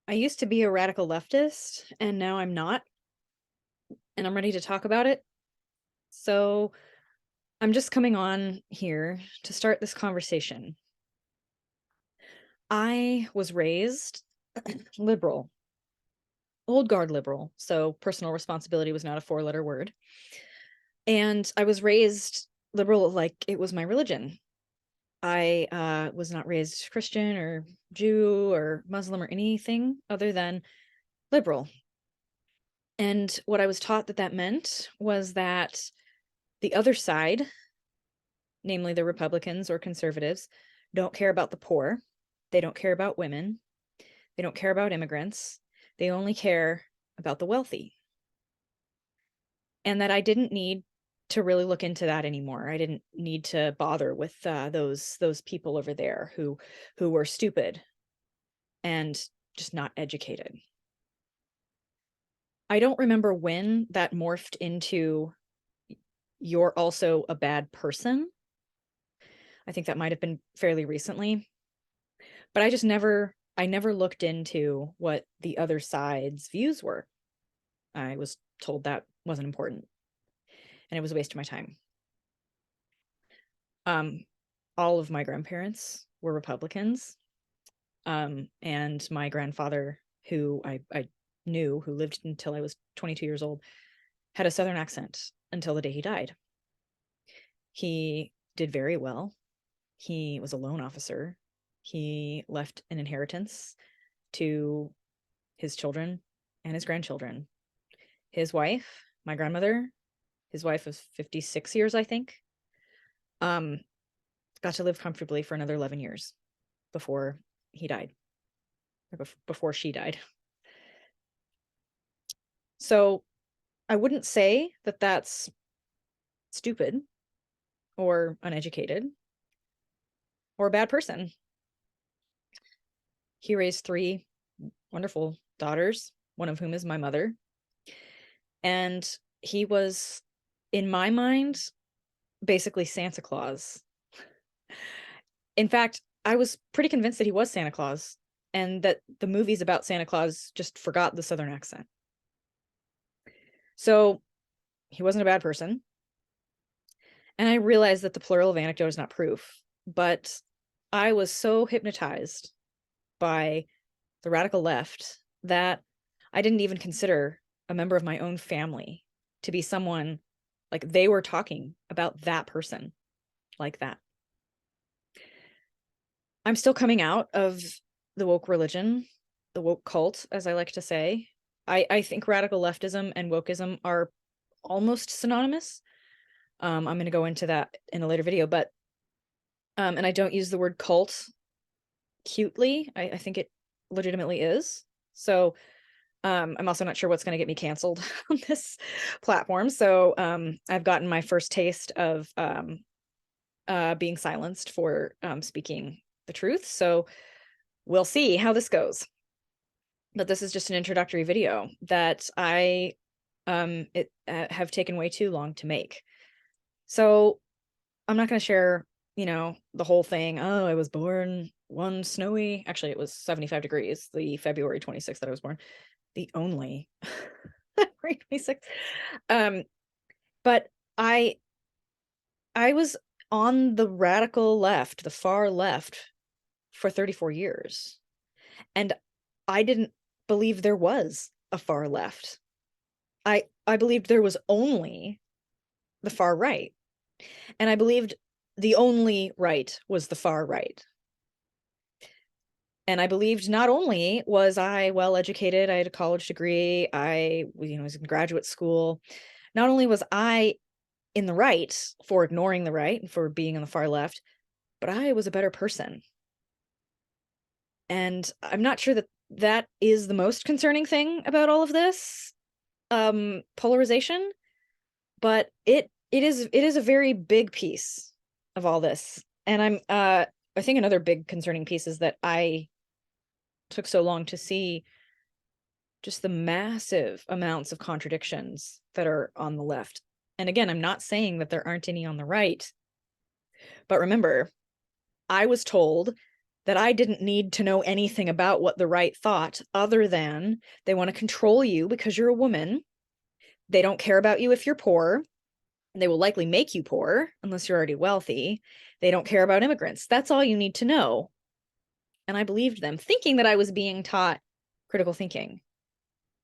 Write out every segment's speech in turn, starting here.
I used to be a radical leftist, and now I'm not, and I'm ready to talk about it. So I'm just coming on here to start this conversation. I was raised liberal, old guard liberal, so personal responsibility was not a four-letter word. And I was raised liberal like it was my religion. I was not raised Christian or Jew or Muslim or anything other than liberal. And what I was taught that meant was that the other side, namely the Republicans or conservatives, don't care about the poor. They don't care about women. They don't care about immigrants. They only care about the wealthy. And that I didn't need to really look into that anymore. I didn't need to bother with those people over there who were stupid and just not educated. I don't remember when that morphed into you're also a bad person. I think that might have been fairly recently, but I never looked into what the other side's views were. I was told that wasn't important and it was a waste of my time. All of my grandparents were Republicans. And my grandfather, who I knew, who lived until I was 22 years old, had a Southern accent until the day he died. He did very well. He was a loan officer. He left an inheritance to his children and his grandchildren. His wife, my grandmother, his wife was 56 years, I think, got to live comfortably for another 11 years before he died, or before she died. So I wouldn't say that that's stupid or uneducated or a bad person. He raised three wonderful daughters, one of whom is my mother. And he was, in my mind, basically Santa Claus. In fact, I was pretty convinced that he was Santa Claus and that the movies about Santa Claus just forgot the Southern accent. So he wasn't a bad person. And I realized that the plural of anecdote is not proof, but I was so hypnotized by the radical left that I didn't even consider a member of my own family to be someone like they were talking about that person like that. I'm still coming out of the woke religion, the woke cult, as I like to say. I think radical leftism and wokeism are almost synonymous. I'm going to go into that in a later video, but and I don't use the word cult cutely. I think it legitimately is. So I'm also not sure what's going to get me canceled on this platform. So I've gotten my first taste of being silenced for speaking the truth. So we'll see how this goes. But this is just an introductory video that I have taken way too long to make. So I'm not going to share, the whole thing. Oh, I was born one snowy, actually it was 75 degrees, the February 26th that I was born, the only February 26th. But I was on the radical left, the far left, for 34 years. And I didn't believe there was a far left. I believed there was only the far right. And I believed the only right was the far right. And I believed not only was I well educated, I had a college degree, I was in graduate school, not only was I in the right for ignoring the right and for being on the far left, but I was a better person. And I'm not sure that that is the most concerning thing about all of this polarization, but it is a very big piece of all this. And I think another big concerning piece is that I took so long to see just the massive amounts of contradictions that are on the left. And again, I'm not saying that there aren't any on the right, but remember, I was told that I didn't need to know anything about what the right thought, other than they want to control you because you're a woman. They don't care about you if you're poor. They will likely make you poor unless you're already wealthy. They don't care about immigrants. That's all you need to know. And I believed them, thinking that I was being taught critical thinking,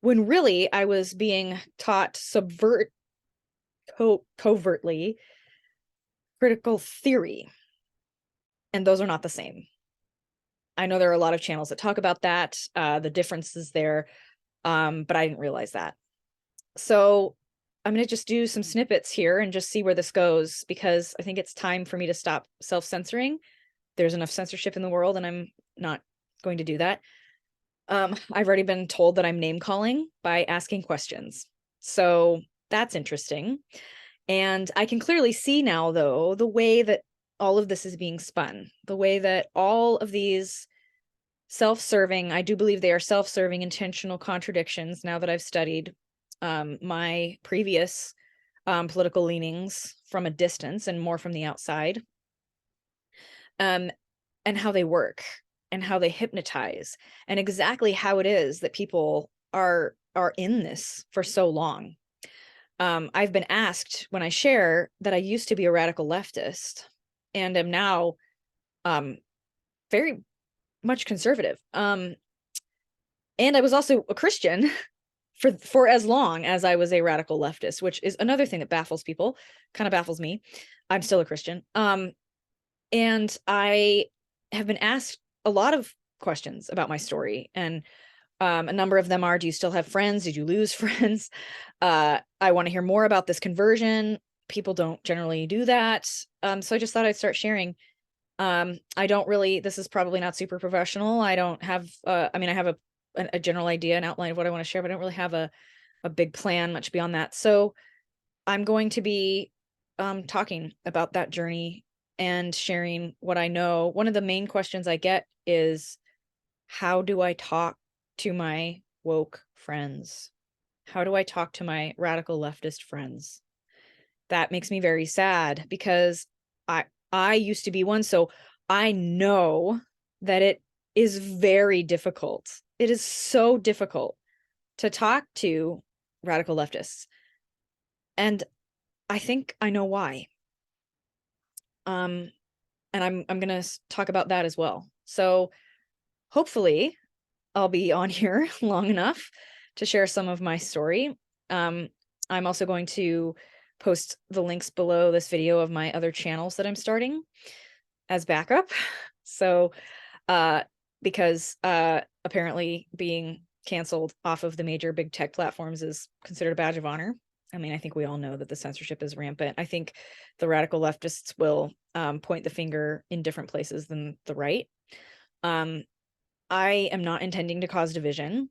when really I was being taught covertly critical theory. And those are not the same. I know there are a lot of channels that talk about that, the differences there, but I didn't realize that. So I'm going to just do some snippets here and just see where this goes, because I think it's time for me to stop self-censoring. There's enough censorship in the world, and I'm not going to do that. I've already been told that I'm name calling by asking questions. So that's interesting. And I can clearly see now, though, the way that all of this is being spun, the way that all of these self-serving, I do believe they are self-serving intentional contradictions, now that I've studied my previous political leanings from a distance and more from the outside, and how they work and how they hypnotize, and exactly how it is that people are in this for so long. I've been asked when I share that I used to be a radical leftist and am now very much conservative. And I was also a Christian for as long as I was a radical leftist, which is another thing that baffles people, kind of baffles me. I'm still a Christian. And I have been asked a lot of questions about my story, and a number of them are, do you still have friends? Did you lose friends? I want to hear more about this conversion. People don't generally do that. So I just thought I'd start sharing. I don't really, this is probably not super professional. I don't have, I mean, I have a general idea, an outline of what I want to share, but I don't really have a big plan much beyond that. So I'm going to be talking about that journey and sharing what I know. One of the main questions I get is, how do I talk to my woke friends? How do I talk to my radical leftist friends? That makes me very sad, because I used to be one, so I know that it is very difficult. It is so difficult to talk to radical leftists. And I think I know why. And I'm going to talk about that as well. So hopefully I'll be on here long enough to share some of my story. I'm also going to post the links below this video of my other channels that I'm starting as backup. So, because apparently being canceled off of the major big tech platforms is considered a badge of honor. I mean, I think we all know that the censorship is rampant. I think the radical leftists will point the finger in different places than the right. I am not intending to cause division,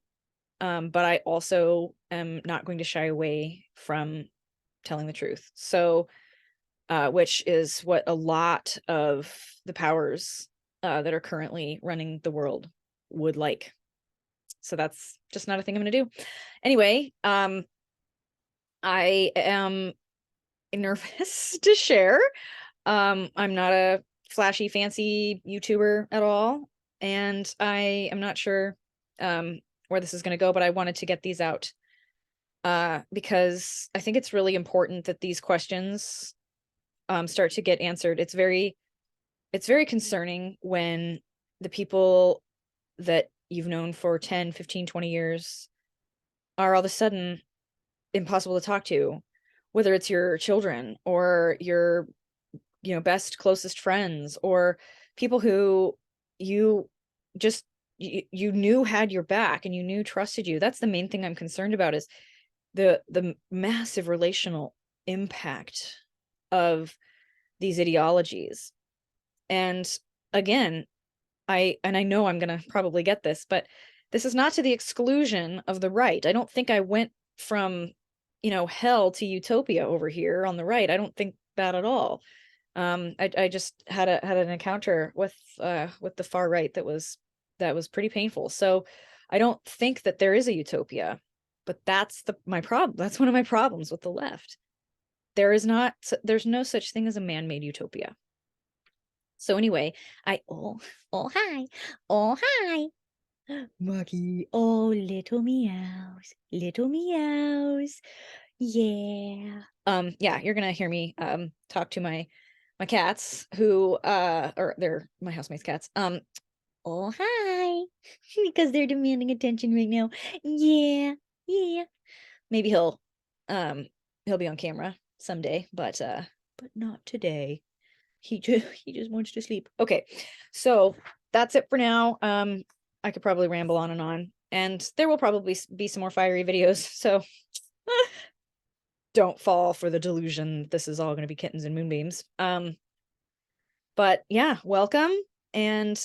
but I also am not going to shy away from telling the truth. So, which is what a lot of the powers that are currently running the world would like. So that's just not a thing I'm going to do. Anyway, I am nervous to share. I'm not a flashy, fancy YouTuber at all, and I am not sure where this is going to go, but I wanted to get these out because I think it's really important that these questions start to get answered. It's very concerning when the people that you've known for 10, 15, 20 years are all of a sudden impossible to talk to, whether it's your children or your best closest friends, or people who you just you knew had your back and you knew trusted you. That's the main thing I'm concerned about, is the massive relational impact of these ideologies. And again, I know I'm going to probably get this, but this is not to the exclusion of the right. I don't think I went from, hell to utopia over here on the right. I don't think that at all. I just had an encounter with the far right that was pretty painful. So I don't think that there is a utopia, but that's my problem. That's one of my problems with the left. There's no such thing as a man-made utopia. So anyway, oh hi, oh hi, Maggie, oh little meows, yeah. Yeah, you're gonna hear me talk to my cats who or they're my housemate's cats. Oh hi, because they're demanding attention right now. Yeah, yeah. Maybe he'll be on camera someday, but not today. He just wants to sleep. Okay, so that's it for now. I could probably ramble on, and there will probably be some more fiery videos. So don't fall for the delusion this is all going to be kittens and moonbeams. But yeah, welcome. And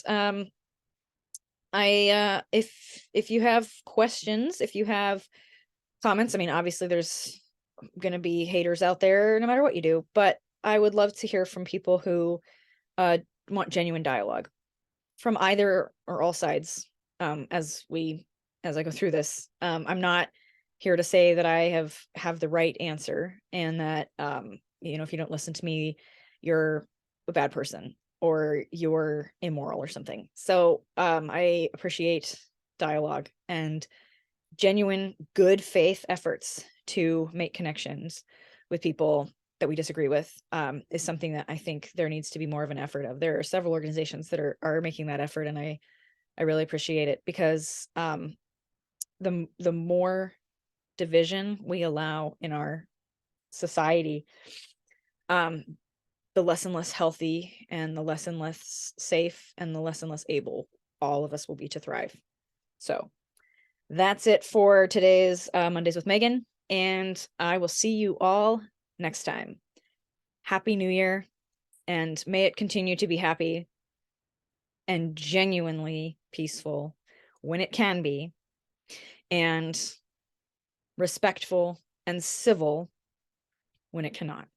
if you have questions, if you have comments, I mean, obviously there's gonna be haters out there no matter what you do, but I would love to hear from people who uh want genuine dialogue from either or all sides. As I go through this, I'm not here to say that I have the right answer, and that if you don't listen to me, you're a bad person or you're immoral or something. So I appreciate dialogue and genuine good faith efforts to make connections with people that we disagree with, is something that I think there needs to be more of an effort of. There are several organizations that are making that effort, and I really appreciate it, because the more division we allow in our society, um, the less and less healthy and the less and less safe and the less and less able all of us will be to thrive. So that's it for today's Mondays with Megan, and I will see you all next time. Happy New Year, and may it continue to be happy and genuinely peaceful when it can be, and respectful and civil when it cannot.